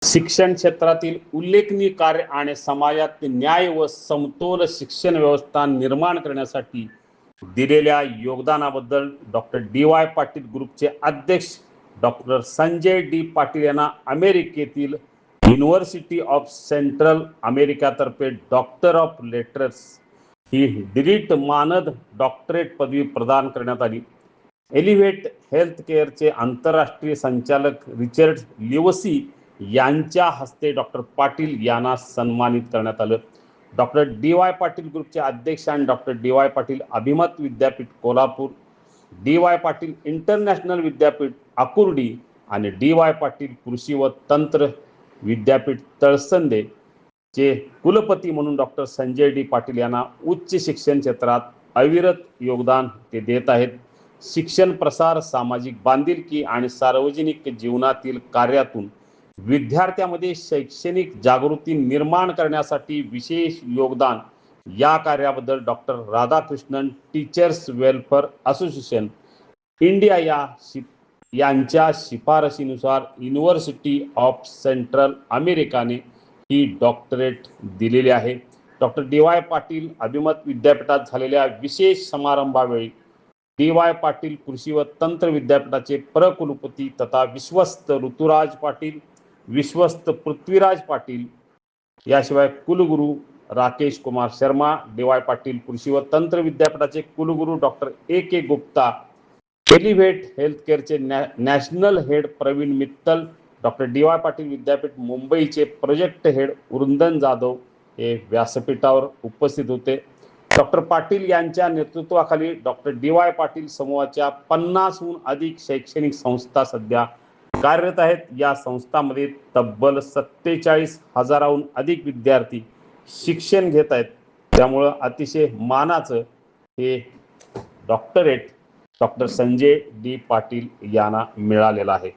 शिक्षण क्षेत्रातील उल्लेखनीय कार्य आणि समाजात न्याय व समतोल शिक्षण व्यवस्था निर्माण करण्यासाठी दिलेल्या योगदानाबद्दल डॉक्टर डी.वाय. पाटील ग्रुपचे अध्यक्ष डॉक्टर संजय डी. पाटील यांना अमेरिकेतील युनिव्हर्सिटी ऑफ सेंट्रल अमेरिकातर्फे डॉक्टर ऑफ लेटर्स ही डिलीट मानद डॉक्टरेट पदवी प्रदान करण्यात आली. एलिव्हेट हेल्थ केअरचे आंतरराष्ट्रीय संचालक रिचर्ड लिवसी यांच्या हस्ते डॉक्टर पाटील यांना सन्मानित करण्यात आलं. डॉक्टर डी.वाय. पाटील ग्रुपचे अध्यक्ष आणि डॉक्टर डी.वाय. पाटील अभिमत विद्यापीठ कोल्हापूर, डी.वाय. पाटील इंटरनॅशनल विद्यापीठ आकुर्डी आणि डी.वाय. पाटील कृषी व तंत्र विद्यापीठ तळसंदे चे कुलपती म्हणून डॉक्टर संजय डी. पाटील यांना उच्च शिक्षण क्षेत्रात अविरत योगदान ते देत आहेत. शिक्षण प्रसार, सामाजिक बांधिलकी आणि सार्वजनिक जीवनातील कार्यातून विद्यार्थ्यांमध्ये शैक्षणिक जागृती निर्माण करण्यासाठी विशेष योगदान या कार्याबद्दल doctor Radhakrishnan teachers welfare association India यांच्या शिफारशीनुसार युनिव्हर्सिटी ऑफ सेंट्रल अमेरिकाने ही डॉक्टरेट दिलेली आहे. डॉक्टर डी.वाय. पाटील अभिमत विद्यापीठात झालेल्या विशेष समारंभावेळी डी.वाय. पाटील कृषी व तंत्र विद्यापीठाचे प्रकुलपती तथा विश्वस्त ऋतुराज पाटील, विश्वस्त पृथ्वीराज पाटील, याशिवाय कुलगुरू राकेश कुमार शर्मा, डी.वाय. पाटील कृषी व तंत्र विद्यापीठाचे कुलगुरू doctor A K. Gupta, Elevate health केअरचे national head Praveen Mittal, doctor DY. Patil विद्यापीठ मुंबईचे प्रोजेक्ट हेड वृंदन जाधव हे व्यासपीठावर उपस्थित होते. डॉक्टर पाटील यांच्या नेतृत्वाखाली डॉक्टर डी.वाय. पाटील समूहाच्या 50हून अधिक शैक्षणिक संस्था सध्या कार्यरत आहेत. या संस्थांमध्ये तब्बल 47,000हून अधिक विद्यार्थी शिक्षण घेत आहेत. त्यामुळं अतिशय मानाचं हे doctorate doctor Sanjay D. Patil यांना मिळालेलं आहे.